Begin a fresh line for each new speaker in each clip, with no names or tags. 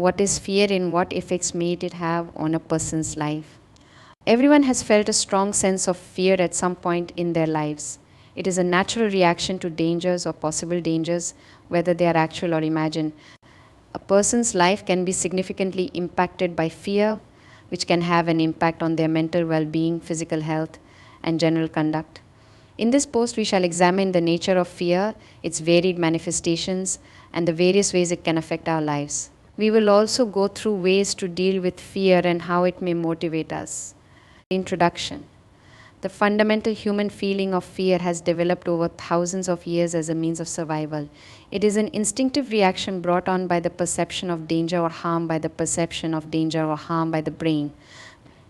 what is fear and what effects may it have on a person's life. Everyone has felt a strong sense of fear at some point in their lives. It is a natural reaction to dangers or possible dangers, whether they are actual or imagined. A person's life can be significantly impacted by fear, which can have an impact on their mental well-being, physical health, and general conduct. In this post, we shall examine the nature of fear, its varied manifestations, and the various ways it can affect our lives. We will also go through ways to deal with fear and how it may motivate us. Introduction. The fundamental human feeling of fear has developed over thousands of years as a means of survival. It is an instinctive reaction brought on by the perception of danger or harm by the perception of danger or harm by the brain.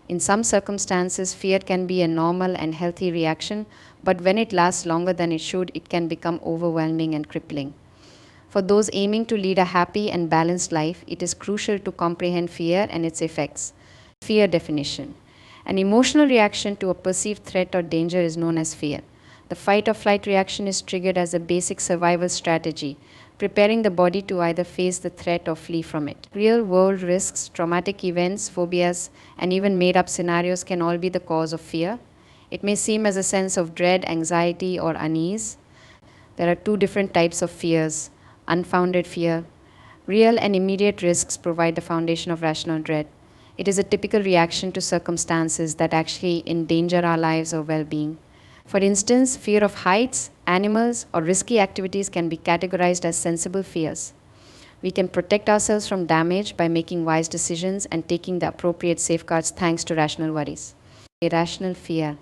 In some circumstances, fear can be a normal and healthy reaction, but when it lasts longer than it should, it can become overwhelming and crippling. For those aiming to lead a happy and balanced life, it is crucial to comprehend fear and its effects. Fear definition. An emotional reaction to a perceived threat or danger is known as fear. The fight or flight reaction is triggered as a basic survival strategy, preparing the body to either face the threat or flee from it. Real-world risks, traumatic events, phobias, and even made-up scenarios can all be the cause of fear. It may seem as a sense of dread, anxiety, or unease. There are two different types of fears. Unfounded fear. Real and immediate risks provide the foundation of rational dread. It is a typical reaction to circumstances that actually endanger our lives or well-being. For instance, fear of heights, animals, or risky activities can be categorized as sensible fears. We can protect ourselves from damage by making wise decisions and taking the appropriate safeguards thanks to rational worries. Irrational fear,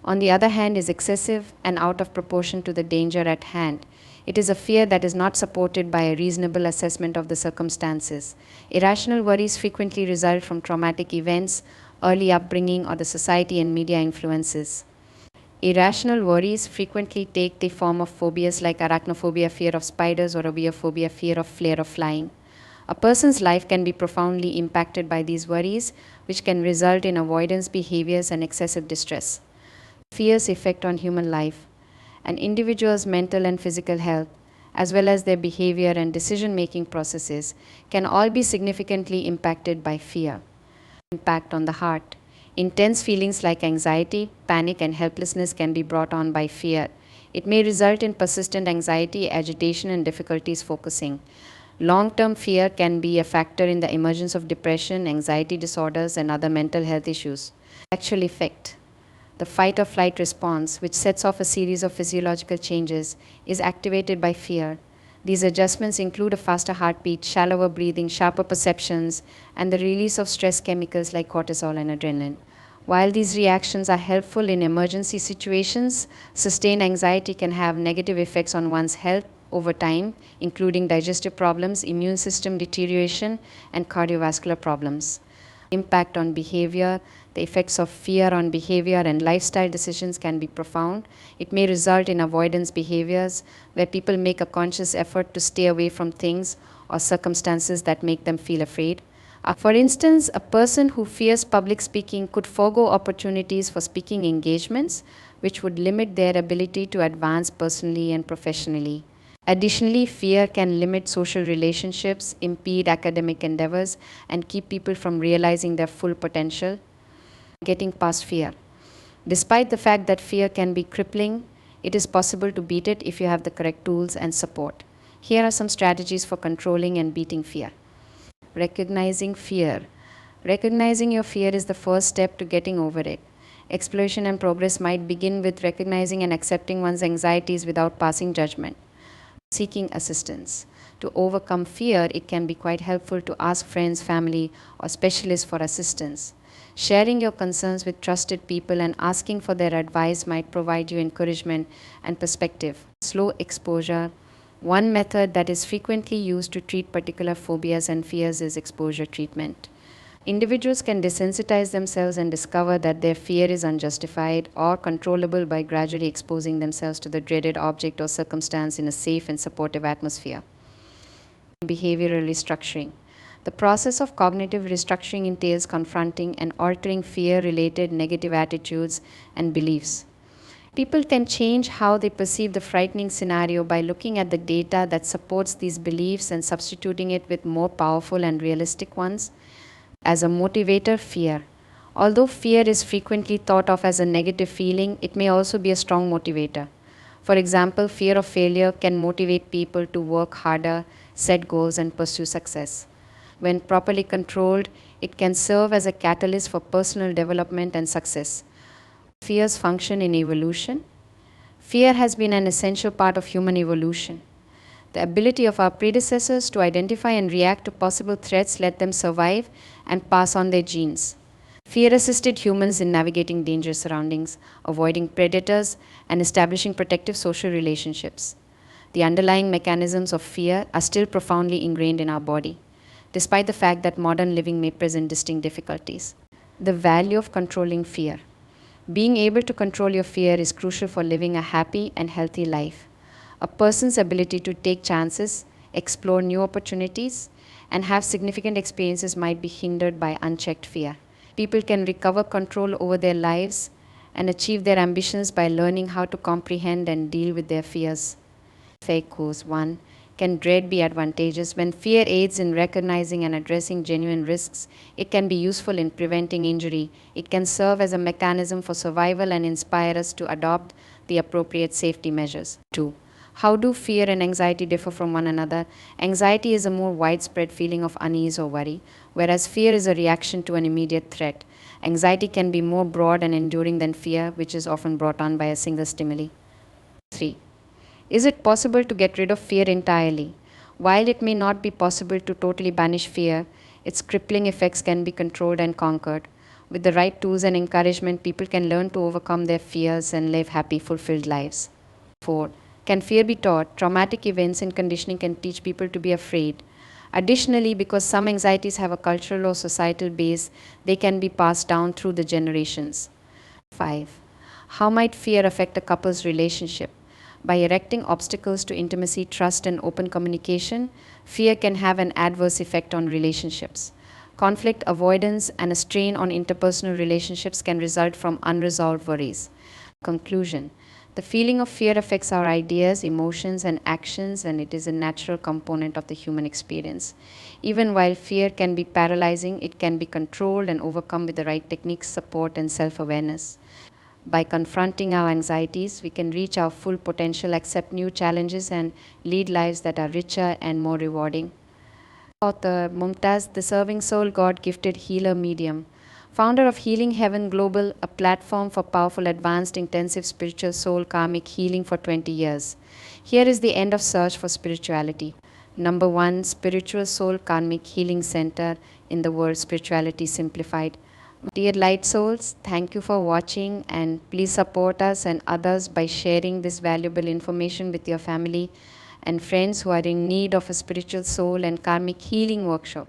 on the other hand, is excessive and out of proportion to the danger at hand. It is a fear that is not supported by a reasonable assessment of the circumstances. Irrational worries frequently result from traumatic events, early upbringing, or the society and media influences. Irrational worries frequently take the form of phobias like arachnophobia, fear of spiders, or aviophobia, fear of flare of flying. A person's life can be profoundly impacted by these worries, which can result in avoidance behaviors and excessive distress. Fear's effect on human life. An individual's mental and physical health, as well as their behavior and decision-making processes, can all be significantly impacted by fear. Impact on the heart. Intense feelings like anxiety, panic, and helplessness can be brought on by fear. It may result in persistent anxiety, agitation, and difficulties focusing. Long-term fear can be a factor in the emergence of depression, anxiety disorders, and other mental health issues. Actual effect. The fight or flight response, which sets off a series of physiological changes, is activated by fear. These adjustments include a faster heartbeat, shallower breathing, sharper perceptions, and the release of stress chemicals like cortisol and adrenaline. While these reactions are helpful in emergency situations, sustained anxiety can have negative effects on one's health over time, including digestive problems, immune system deterioration, and cardiovascular problems. Impact on behavior. The effects of fear on behavior and lifestyle decisions can be profound. It may result in avoidance behaviors, where people make a conscious effort to stay away from things or circumstances that make them feel afraid. For instance, a person who fears public speaking could forego opportunities for speaking engagements, which would limit their ability to advance personally and professionally. Additionally, fear can limit social relationships, impede academic endeavors, and keep people from realizing their full potential. Getting past fear. Despite the fact that fear can be crippling, it is possible to beat it if you have the correct tools and support. Here are some strategies for controlling and beating fear. Recognizing fear. Recognizing your fear is the first step to getting over it. Exploration and progress might begin with recognizing and accepting one's anxieties without passing judgment. Seeking assistance. To overcome fear, it can be quite helpful to ask friends, family, or specialists for assistance. Sharing your concerns with trusted people and asking for their advice might provide you encouragement and perspective. Slow exposure. One method that is frequently used to treat particular phobias and fears is exposure treatment. Individuals can desensitize themselves and discover that their fear is unjustified or controllable by gradually exposing themselves to the dreaded object or circumstance in a safe and supportive atmosphere. Behavioral restructuring. The process of cognitive restructuring entails confronting and altering fear-related negative attitudes and beliefs. People can change how they perceive the frightening scenario by looking at the data that supports these beliefs and substituting it with more powerful and realistic ones. As a motivator, fear. Although fear is frequently thought of as a negative feeling, it may also be a strong motivator. For example, fear of failure can motivate people to work harder, set goals, and pursue success. When properly controlled, it can serve as a catalyst for personal development and success. Fear's function in evolution. Fear has been an essential part of human evolution. The ability of our predecessors to identify and react to possible threats let them survive and pass on their genes. Fear assisted humans in navigating dangerous surroundings, avoiding predators, and establishing protective social relationships. The underlying mechanisms of fear are still profoundly ingrained in our body, despite the fact that modern living may present distinct difficulties. The value of controlling fear. Being able to control your fear is crucial for living a happy and healthy life. A person's ability to take chances, explore new opportunities, and have significant experiences might be hindered by unchecked fear. People can recover control over their lives and achieve their ambitions by learning how to comprehend and deal with their fears. Fake goes 1. Can dread be advantageous? When fear aids in recognizing and addressing genuine risks, it can be useful in preventing injury. It can serve as a mechanism for survival and inspire us to adopt the appropriate safety measures. 2. How do fear and anxiety differ from one another? Anxiety is a more widespread feeling of unease or worry, whereas fear is a reaction to an immediate threat. Anxiety can be more broad and enduring than fear, which is often brought on by a single stimuli. 3. Is it possible to get rid of fear entirely? While it may not be possible to totally banish fear, its crippling effects can be controlled and conquered. With the right tools and encouragement, people can learn to overcome their fears and live happy, fulfilled lives. 4. Can fear be taught? Traumatic events and conditioning can teach people to be afraid. Additionally, because some anxieties have a cultural or societal base, they can be passed down through the generations. 5. How might fear affect a couple's relationship? By erecting obstacles to intimacy, trust, and open communication, fear can have an adverse effect on relationships. Conflict avoidance and a strain on interpersonal relationships can result from unresolved worries. Conclusion. The feeling of fear affects our ideas, emotions, and actions, and it is a natural component of the human experience. Even while fear can be paralyzing, it can be controlled and overcome with the right techniques, support, and self-awareness. By confronting our anxieties, we can reach our full potential, accept new challenges, and lead lives that are richer and more rewarding. Author Mumtaz, TheServingSoul, God-gifted healer medium. Founder of Healing Heaven Global, a platform for powerful, advanced, intensive spiritual soul karmic healing for 20 years. Here is the end of search for spirituality. Number 1, Spiritual Soul Karmic Healing Center in the world, Spirituality Simplified. Dear Light Souls, thank you for watching, and please support us and others by sharing this valuable information with your family and friends who are in need of a spiritual soul and karmic healing workshop.